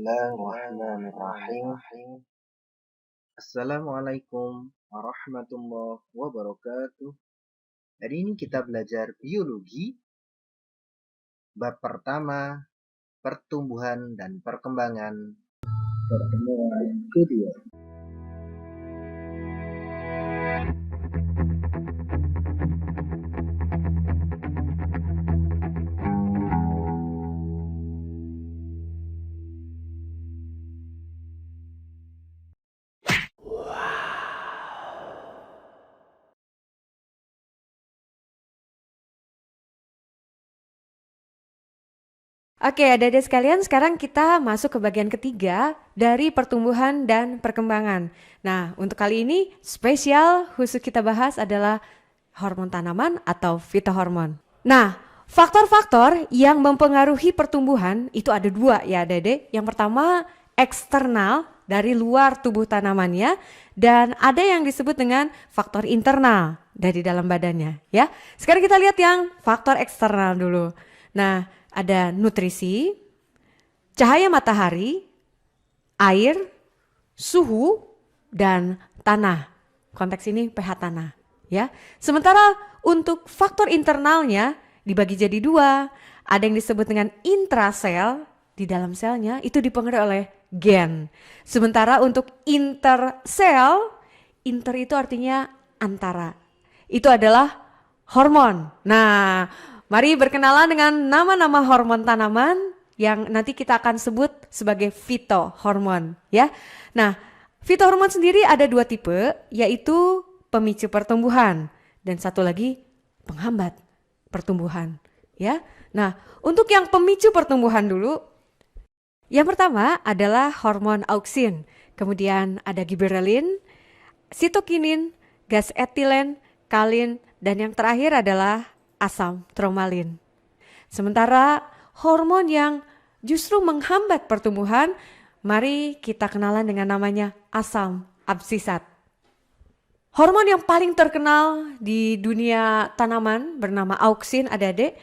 Bismillahirrahmanirrahim. Assalamualaikum warahmatullahi wabarakatuh. Hari ini kita belajar biologi bab pertama, pertumbuhan dan perkembangan. Pertemuan kedua. Oke, adik-adik sekalian, sekarang kita masuk ke bagian ketiga dari pertumbuhan dan perkembangan. Nah, untuk kali ini spesial khusus kita bahas adalah hormon tanaman atau fitohormon. Nah, faktor-faktor yang mempengaruhi pertumbuhan itu ada dua ya adik-adik. Yang pertama eksternal dari luar tubuh tanamannya, dan ada yang disebut dengan faktor internal dari dalam badannya ya. Sekarang kita lihat yang faktor eksternal dulu. Nah, ada nutrisi, cahaya matahari, air, suhu, dan tanah. Konteks ini pH tanah ya. Sementara untuk faktor internalnya dibagi jadi dua. Ada yang disebut dengan intrasel, di dalam selnya itu dipengaruhi oleh gen. Sementara untuk intersel, inter itu artinya antara. Itu adalah hormon. Nah, mari berkenalan dengan nama-nama hormon tanaman yang nanti kita akan sebut sebagai fitohormon ya. Nah, fitohormon sendiri ada dua tipe, yaitu pemicu pertumbuhan dan satu lagi penghambat pertumbuhan ya. Nah, untuk yang pemicu pertumbuhan dulu, yang pertama adalah hormon auksin, kemudian ada giberelin, sitokinin, gas etilen, kalin, dan yang terakhir adalah asam tromalin. Sementara hormon yang justru menghambat pertumbuhan, mari kita kenalan dengan namanya asam absisat. Hormon yang paling terkenal di dunia tanaman bernama auksin, adik-adik,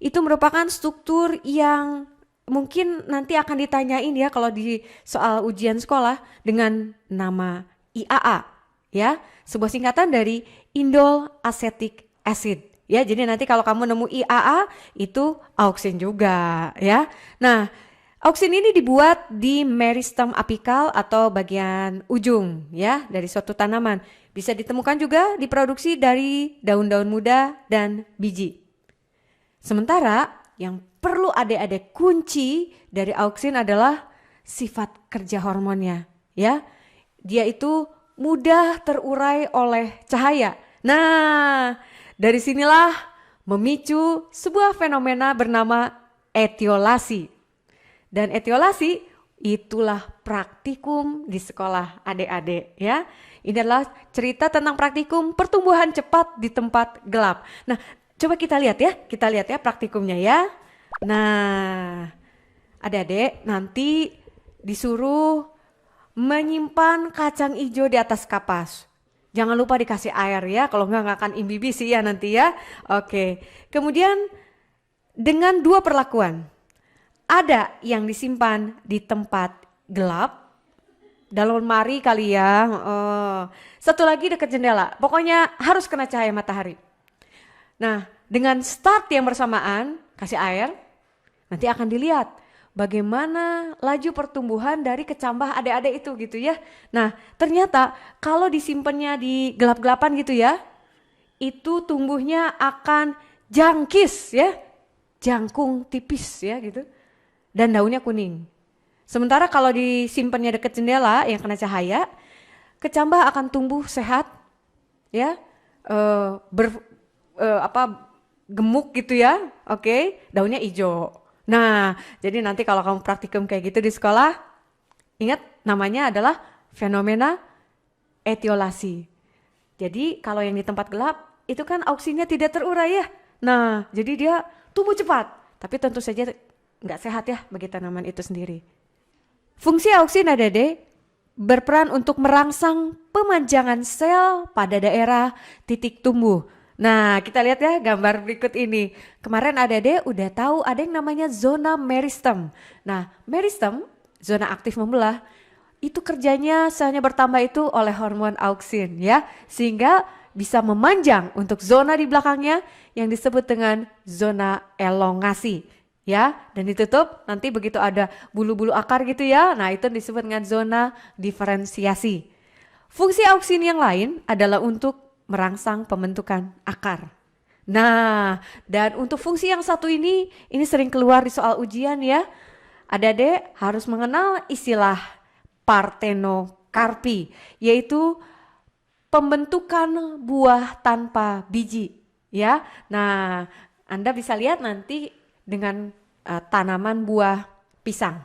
itu merupakan struktur yang mungkin nanti akan ditanyain ya kalau di soal ujian sekolah dengan nama IAA ya, sebuah singkatan dari indol acetic acid. Ya, jadi nanti kalau kamu nemu IAA itu auksin juga ya. Nah, auksin ini dibuat di meristem apikal atau bagian ujung ya dari suatu tanaman. Bisa ditemukan juga diproduksi dari daun-daun muda dan biji. Sementara yang perlu adik-adik kunci dari auksin adalah sifat kerja hormonnya ya. Dia itu mudah terurai oleh cahaya. Nah, dari sinilah memicu sebuah fenomena bernama etiolasi. Dan etiolasi itulah praktikum di sekolah adik-adik ya. Ini adalah cerita tentang praktikum pertumbuhan cepat di tempat gelap. Nah, coba kita lihat ya praktikumnya ya. Nah, adik-adik nanti disuruh menyimpan kacang hijau di atas kapas. Jangan lupa dikasih air ya, kalau nggak akan imbibisi ya nanti ya. Oke, kemudian dengan dua perlakuan. Ada yang disimpan di tempat gelap, dalam lemari kali ya. Satu lagi dekat jendela, pokoknya harus kena cahaya matahari. Nah, dengan start yang bersamaan, kasih air, nanti akan dilihat bagaimana laju pertumbuhan dari kecambah adik-adik itu gitu ya. Nah, ternyata kalau disimpannya di gelap-gelapan gitu ya, itu tumbuhnya akan jangkis ya, jangkung tipis ya gitu, dan daunnya kuning. Sementara kalau disimpannya dekat jendela yang kena cahaya, kecambah akan tumbuh sehat ya, gemuk gitu ya, oke, daunnya hijau. Nah, jadi nanti kalau kamu praktikum kayak gitu di sekolah, ingat namanya adalah fenomena etiolasi. Jadi kalau yang di tempat gelap, itu kan auksinnya tidak terurai ya. Nah, jadi dia tumbuh cepat, tapi tentu saja nggak sehat ya bagi tanaman itu sendiri. Fungsi auksin adik-adik berperan untuk merangsang pemanjangan sel pada daerah titik tumbuh. Nah, kita lihat ya gambar berikut ini. Kemarin adik-adik udah tahu ada yang namanya zona meristem. Nah, meristem zona aktif membelah, itu kerjanya selnya bertambah itu oleh hormon auksin ya, sehingga bisa memanjang untuk zona di belakangnya yang disebut dengan zona elongasi ya, dan ditutup nanti begitu ada bulu-bulu akar gitu ya. Nah, itu disebut dengan zona diferensiasi. Fungsi auksin yang lain adalah untuk merangsang pembentukan akar. Nah, dan untuk fungsi yang satu ini sering keluar di soal ujian ya. Adik-adik harus mengenal istilah partenokarpi, yaitu pembentukan buah tanpa biji ya. Nah, Anda bisa lihat nanti dengan tanaman buah pisang.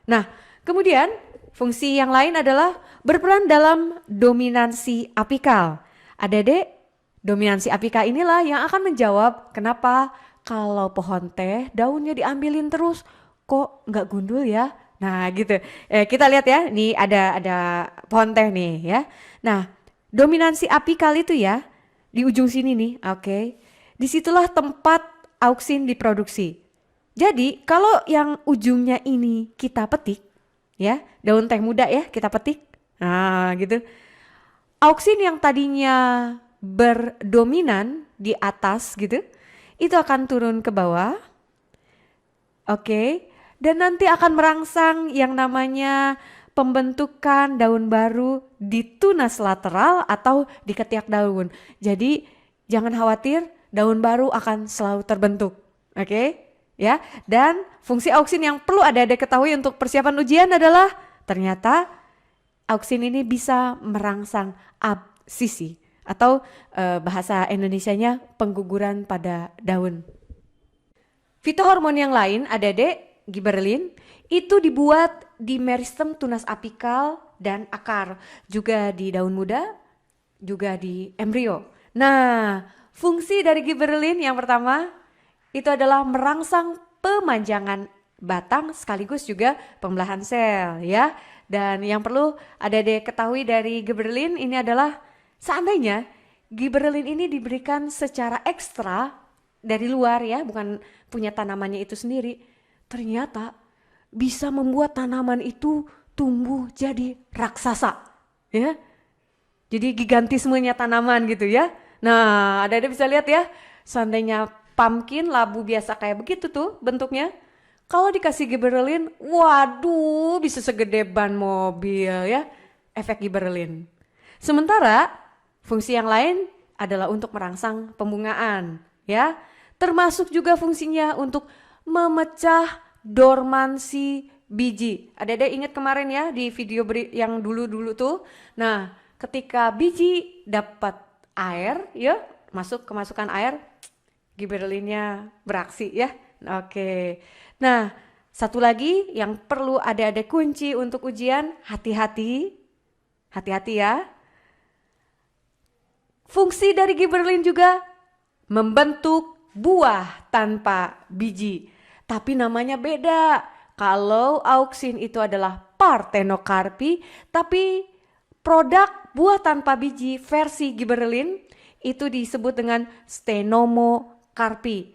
Nah, kemudian fungsi yang lain adalah berperan dalam dominansi apikal. Adik-adik, dominansi apikal inilah yang akan menjawab kenapa kalau pohon teh daunnya diambilin terus kok nggak gundul ya. Nah gitu. Kita lihat ya, nih ada pohon teh nih ya. Nah, dominansi apikal itu ya di ujung sini nih, oke. Disitulah tempat auksin diproduksi. Jadi kalau yang ujungnya ini kita petik, ya daun teh muda ya kita petik. Nah gitu. Auksin yang tadinya berdominan di atas gitu, itu akan turun ke bawah. Oke, dan nanti akan merangsang yang namanya pembentukan daun baru di tunas lateral atau di ketiak daun. Jadi jangan khawatir, daun baru akan selalu terbentuk. Oke, ya. Dan fungsi auksin yang perlu ada ketahui untuk persiapan ujian adalah ternyata auksin ini bisa merangsang absisi atau bahasa Indonesianya pengguguran pada daun. Fitohormon yang lain, adik-adik, giberelin, itu dibuat di meristem tunas apikal dan akar, juga di daun muda, juga di embrio. Nah, fungsi dari giberelin yang pertama itu adalah merangsang pemanjangan batang sekaligus juga pembelahan sel ya. Dan yang perlu adik-adik ketahui dari giberelin ini adalah seandainya giberelin ini diberikan secara ekstra dari luar ya, bukan punya tanamannya itu sendiri, ternyata bisa membuat tanaman itu tumbuh jadi raksasa ya. Jadi gigantismenya tanaman gitu ya. Nah, ada bisa lihat ya, seandainya pumpkin, labu biasa kayak begitu tuh bentuknya. Kalau dikasih giberelin, waduh bisa segede ban mobil ya, efek giberelin. Sementara fungsi yang lain adalah untuk merangsang pembungaan ya. Termasuk juga fungsinya untuk memecah dormansi biji. Ada ingat kemarin ya di video yang dulu-dulu tuh. Nah, ketika biji dapat air ya, kemasukan air, giberelinnya beraksi ya. Oke. Nah, satu lagi yang perlu ada kunci untuk ujian, hati-hati. Hati-hati ya. Fungsi dari giberelin juga membentuk buah tanpa biji, tapi namanya beda. Kalau auksin itu adalah partenokarpi, tapi produk buah tanpa biji versi giberelin itu disebut dengan stenomokarpi.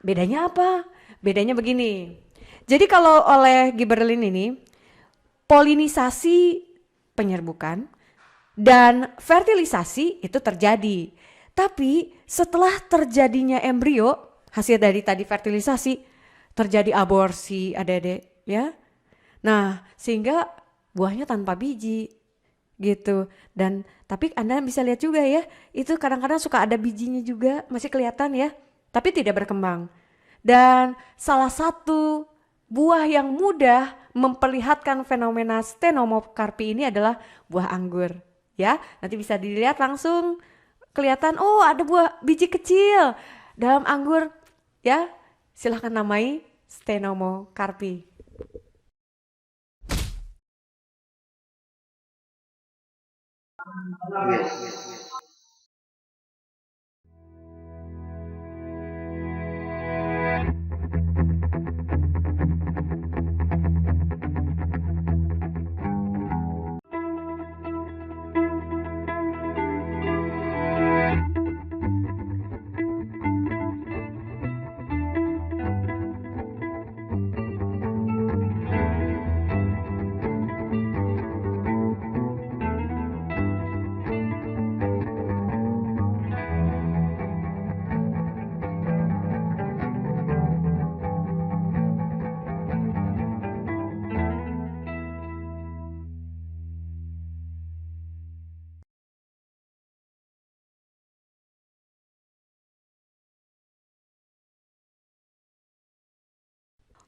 Bedanya apa? Bedanya begini. Jadi kalau oleh giberelin ini polinisasi penyerbukan dan fertilisasi itu terjadi. Tapi setelah terjadinya embrio, hasil dari tadi fertilisasi, terjadi aborsi adik-adik ya. Nah, sehingga buahnya tanpa biji gitu. Dan tapi Anda bisa lihat juga ya, itu kadang-kadang suka ada bijinya juga, masih kelihatan ya, tapi tidak berkembang. Dan salah satu buah yang mudah memperlihatkan fenomena stenomokarpi ini adalah buah anggur ya. Nanti bisa dilihat langsung kelihatan, oh ada buah biji kecil dalam anggur ya, silahkan namai stenomokarpi. Yes.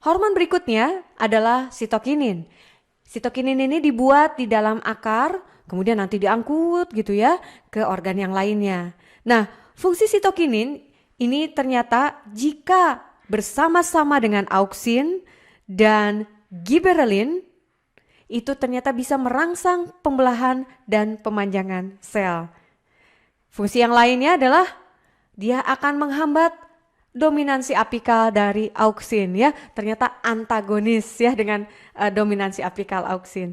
Hormon berikutnya adalah sitokinin. Sitokinin ini dibuat di dalam akar, kemudian nanti diangkut gitu ya ke organ yang lainnya. Nah, fungsi sitokinin ini ternyata jika bersama-sama dengan auksin dan giberelin, itu ternyata bisa merangsang pembelahan dan pemanjangan sel. Fungsi yang lainnya adalah dia akan menghambat dominansi apikal dari auksin ya, ternyata antagonis ya dengan dominansi apikal auksin.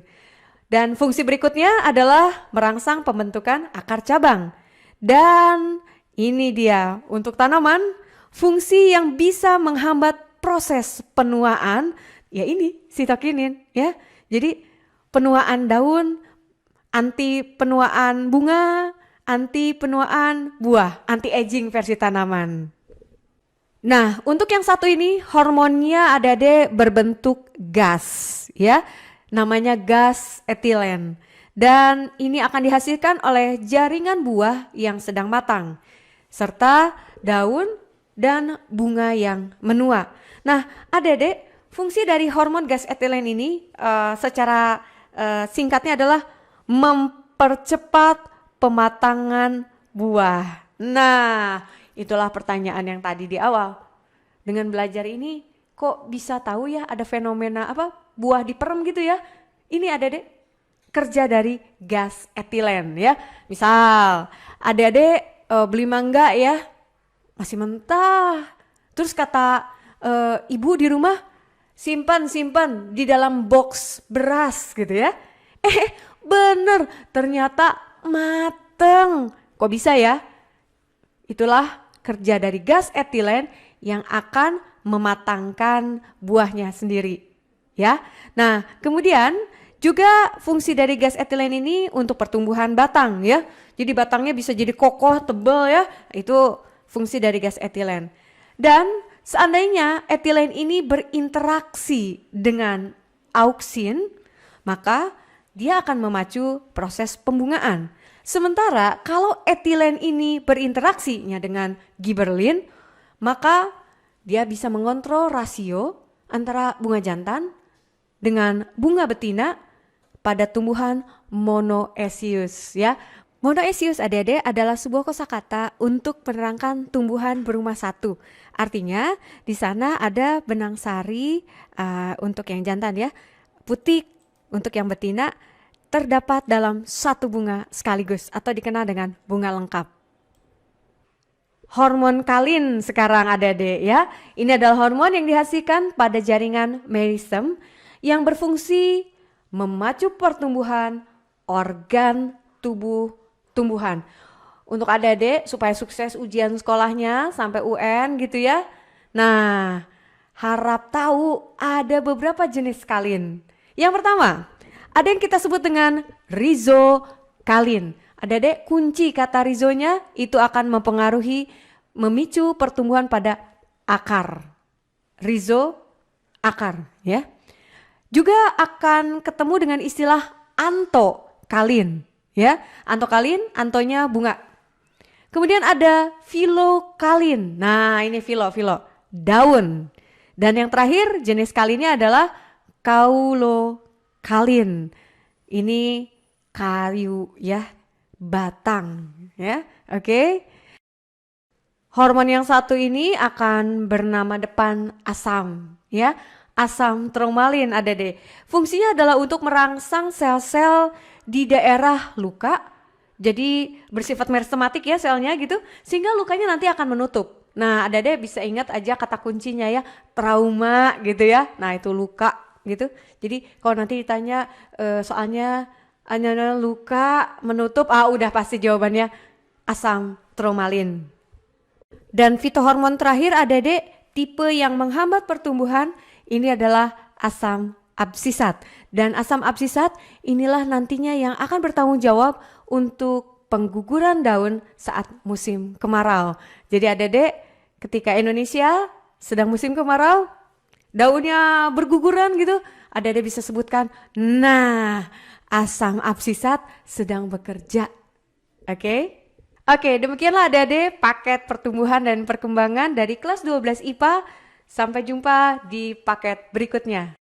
Dan fungsi berikutnya adalah merangsang pembentukan akar cabang. Dan ini dia untuk tanaman, fungsi yang bisa menghambat proses penuaan, ya ini sitokinin ya. Jadi penuaan daun, anti penuaan bunga, anti penuaan buah, anti aging versi tanaman. Nah, untuk yang satu ini hormonnya ada berbentuk gas ya. Namanya gas etilen. Dan ini akan dihasilkan oleh jaringan buah yang sedang matang serta daun dan bunga yang menua. Nah, adik-adik, fungsi dari hormon gas etilen ini secara singkatnya adalah mempercepat pematangan buah. Nah, itulah pertanyaan yang tadi di awal. Dengan belajar ini, kok bisa tahu ya ada fenomena apa buah diperem gitu ya? Ini ada deh kerja dari gas etilen ya. Misal, adik-adik beli mangga ya, masih mentah. Terus kata ibu di rumah, simpan di dalam box beras gitu ya. Bener, ternyata mateng. Kok bisa ya? Itulah kerja dari gas etilen yang akan mematangkan buahnya sendiri ya. Nah, kemudian juga fungsi dari gas etilen ini untuk pertumbuhan batang ya. Jadi batangnya bisa jadi kokoh, tebal ya. Itu fungsi dari gas etilen. Dan seandainya etilen ini berinteraksi dengan auksin, maka dia akan memacu proses pembungaan. Sementara kalau etilen ini berinteraksinya dengan giberelin, maka dia bisa mengontrol rasio antara bunga jantan dengan bunga betina pada tumbuhan monoecious ya. Monoecious adik-adik adalah sebuah kosakata untuk menerangkan tumbuhan berumah satu. Artinya di sana ada benang sari untuk yang jantan ya, putih untuk yang betina, terdapat dalam satu bunga sekaligus atau dikenal dengan bunga lengkap. Hormon kalin sekarang adik-adik ya. Ini adalah hormon yang dihasilkan pada jaringan meristem yang berfungsi memacu pertumbuhan organ tubuh tumbuhan. Untuk adik-adik supaya sukses ujian sekolahnya sampai UN gitu ya. Nah, harap tahu ada beberapa jenis kalin. Yang pertama, ada yang kita sebut dengan rizokalin. Adik-adik, kunci kata rizonya itu akan mempengaruhi memicu pertumbuhan pada akar. Rizo, akar ya. Juga akan ketemu dengan istilah antokalin ya. Antokalin, antonya bunga. Kemudian ada filokalin. Nah, ini filo, daun. Dan yang terakhir jenis kalinnya adalah kaulokalin. Ini kayu ya, batang ya. Oke. Hormon yang satu ini akan bernama depan asam ya. Asam tromalin ada deh. Fungsinya adalah untuk merangsang sel-sel di daerah luka. Jadi bersifat meristematik ya selnya gitu, sehingga lukanya nanti akan menutup. Nah, ada deh bisa ingat aja kata kuncinya ya, trauma gitu ya. Nah, itu luka gitu. Jadi kalau nanti ditanya soalnya luka menutup, udah pasti jawabannya asam tromalin. Dan fitohormon terakhir ada deh tipe yang menghambat pertumbuhan, ini adalah asam absisat. Dan asam absisat inilah nantinya yang akan bertanggung jawab untuk pengguguran daun saat musim kemarau. Jadi adik-adik, ketika Indonesia sedang musim kemarau, daunnya berguguran gitu, adik-adik bisa sebutkan, nah asam absisat sedang bekerja. Oke, demikianlah adik-adik paket pertumbuhan dan perkembangan dari kelas 12 IPA Sampai jumpa di paket berikutnya.